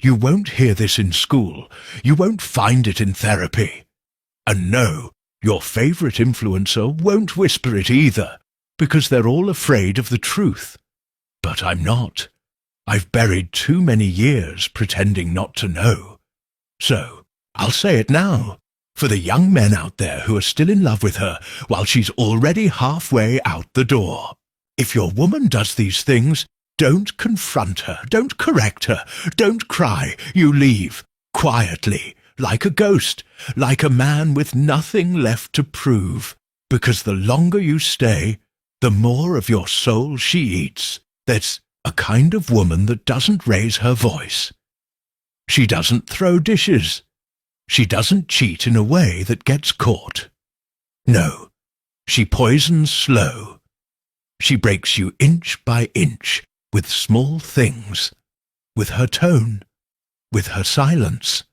You won't hear this in school. You won't find it in therapy. And no, your favorite influencer won't whisper it either, because they're all afraid of the truth. But I'm not. I've buried too many years pretending not to know. So, I'll say it now, for the young men out there who are still in love with her while she's already halfway out the door. If your woman does these things, don't confront her, don't correct her, don't cry, you leave, quietly, like a ghost, like a man with nothing left to prove, because the longer you stay, the more of your soul she eats. That's a kind of woman that doesn't raise her voice. She doesn't throw dishes. She doesn't cheat in a way that gets caught. No, she poisons slow. She breaks you inch by inch with small things, with her tone, with her silence,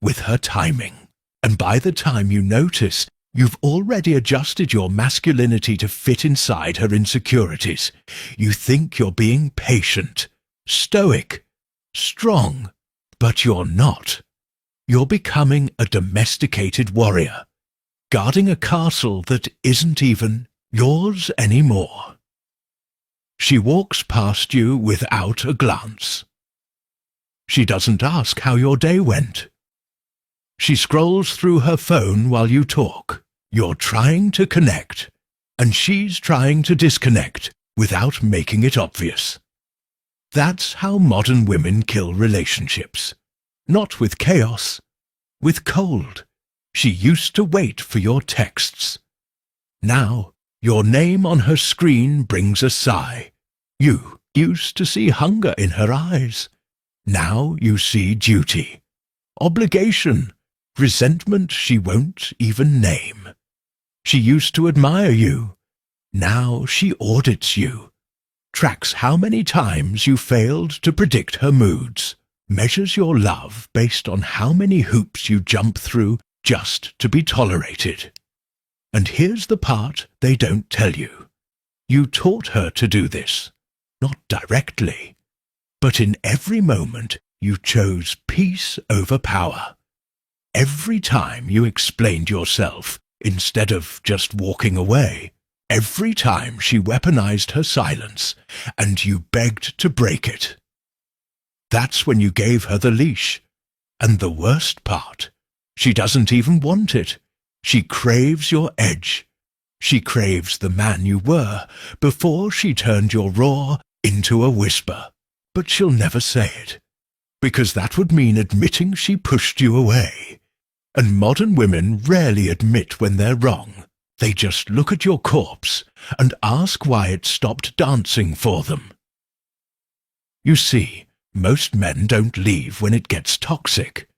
with her timing. And by the time you notice, you've already adjusted your masculinity to fit inside her insecurities. You think you're being patient, stoic, strong, but you're not. You're becoming a domesticated warrior, guarding a castle that isn't even yours anymore. She walks past you without a glance. She doesn't ask how your day went. She scrolls through her phone while you talk. You're trying to connect, and she's trying to disconnect without making it obvious. That's how modern women kill relationships. Not with chaos, with cold. She used to wait for your texts. Now, your name on her screen brings a sigh. You used to see hunger in her eyes. Now you see duty, obligation, resentment she won't even name. She used to admire you. Now she audits you, tracks how many times you failed to predict her moods, measures your love based on how many hoops you jump through just to be tolerated. And here's the part they don't tell you. You taught her to do this, not directly, but in every moment you chose peace over power. Every time you explained yourself instead of just walking away, every time she weaponized her silence and you begged to break it. That's when you gave her the leash. And the worst part, she doesn't even want it. She craves your edge. She craves the man you were before she turned your roar into a whisper. But she'll never say it, because that would mean admitting she pushed you away. And modern women rarely admit when they're wrong. They just look at your corpse and ask why it stopped dancing for them. You see, most men don't leave when it gets toxic.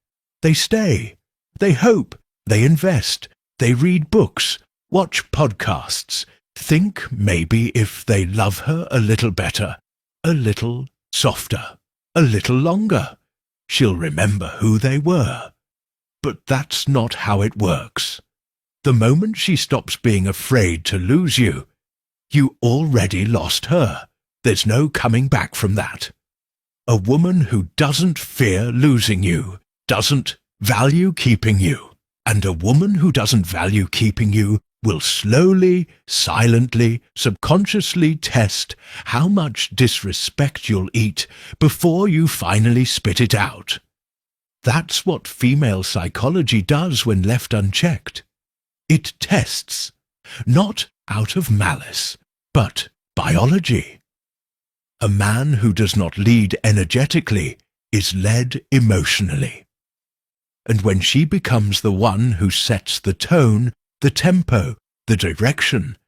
They stay. They hope. They invest. They read books, watch podcasts, think maybe if they love her a little better, a little softer, a little longer, she'll remember who they were. But that's not how it works. The moment she stops being afraid to lose you, you already lost her. There's no coming back from that. A woman who doesn't fear losing you doesn't value keeping you. And a woman who doesn't value keeping you will slowly, silently, subconsciously test how much disrespect you'll eat before you finally spit it out. That's what female psychology does when left unchecked. It tests, not out of malice, but biology. A man who does not lead energetically is led emotionally. And when she becomes the one who sets the tone, the tempo, the direction,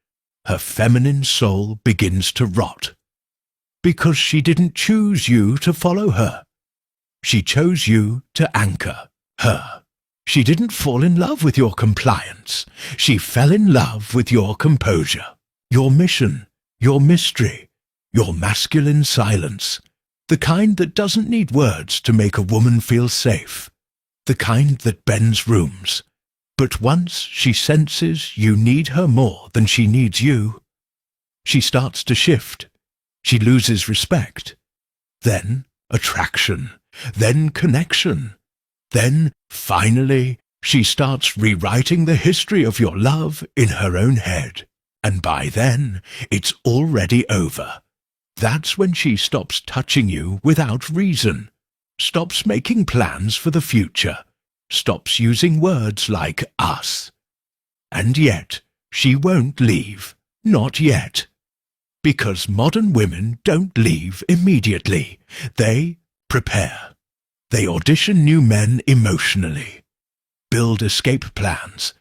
her feminine soul begins to rot. Because she didn't choose you to follow her. She chose you to anchor her. She didn't fall in love with your compliance. She fell in love with your composure, your mission, your mystery, your masculine silence, the kind that doesn't need words to make a woman feel safe. The kind that bends rooms. But once she senses you need her more than she needs you, she starts to shift. She loses respect. Then attraction. then connection. Then, finally, she starts rewriting the history of your love in her own head. And by then, it's already over. That's when she stops touching you without reason, stops making plans for the future, stops using words like us. And yet, she won't leave, not yet. Because modern women don't leave immediately. They prepare. They audition new men emotionally, build escape plans,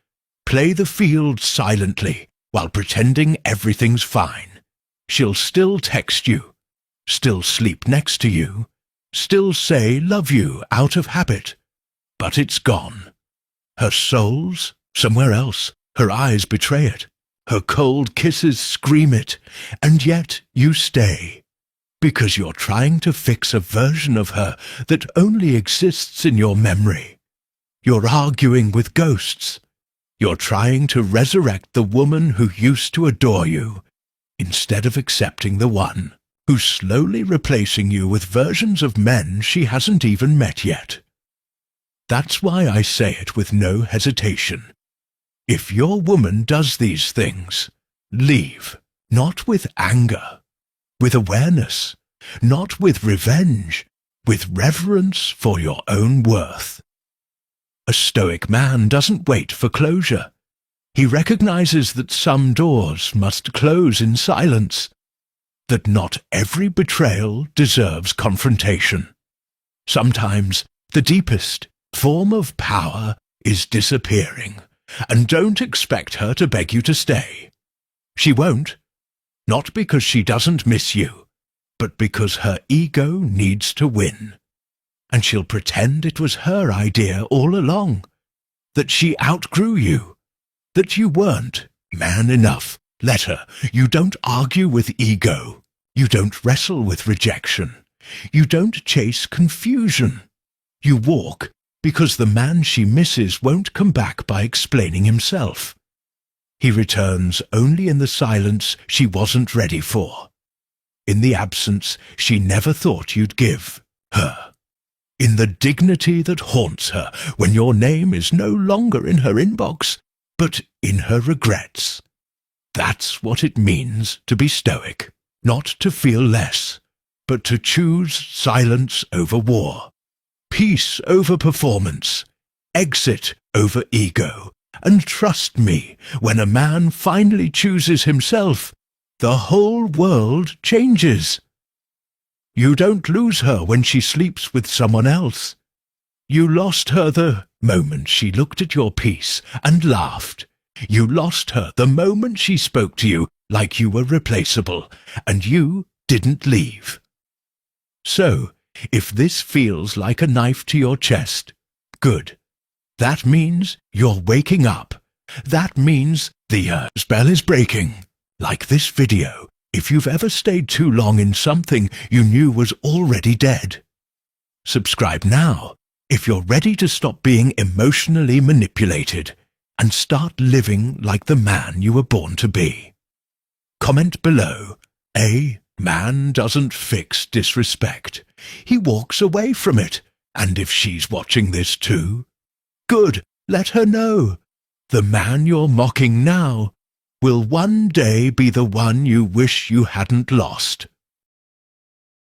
play the field silently while pretending everything's fine. She'll still text you, still sleep next to you, still say love you out of habit, but it's gone. Her soul's somewhere else. Her eyes betray it. Her cold kisses scream it, and yet you stay. Because you're trying to fix a version of her that only exists in your memory. You're arguing with ghosts. You're trying to resurrect the woman who used to adore you, instead of accepting the one who's slowly replacing you with versions of men she hasn't even met yet. That's why I say it with no hesitation. If your woman does these things, leave, not with anger, with awareness, not with revenge, with reverence for your own worth. A Stoic man doesn't wait for closure. He recognizes that some doors must close in silence, that not every betrayal deserves confrontation. Sometimes the deepest form of power is disappearing, and don't expect her to beg you to stay. She won't, not because she doesn't miss you, but because her ego needs to win. And she'll pretend it was her idea all along, that she outgrew you, that you weren't man enough. Let her. You don't argue with ego. You don't wrestle with rejection. You don't chase confusion. You walk because the man she misses won't come back by explaining himself. He returns only in the silence she wasn't ready for, in the absence she never thought you'd give her, in the dignity that haunts her when your name is no longer in her inbox, but in her regrets. That's what it means to be Stoic, not to feel less, but to choose silence over war, peace over performance, exit over ego. And trust me, when a man finally chooses himself, the whole world changes. You don't lose her when she sleeps with someone else. You lost her the moment she looked at your piece and laughed. You lost her the moment she spoke to you like you were replaceable, and you didn't leave. So, if this feels like a knife to your chest, good. That means you're waking up. That means the spell is breaking. Like this video, if you've ever stayed too long in something you knew was already dead. Subscribe now if you're ready to stop being emotionally manipulated and start living like the man you were born to be. Comment below. A man doesn't fix disrespect. He walks away from it. And if she's watching this too, good, let her know. The man you're mocking now will one day be the one you wish you hadn't lost.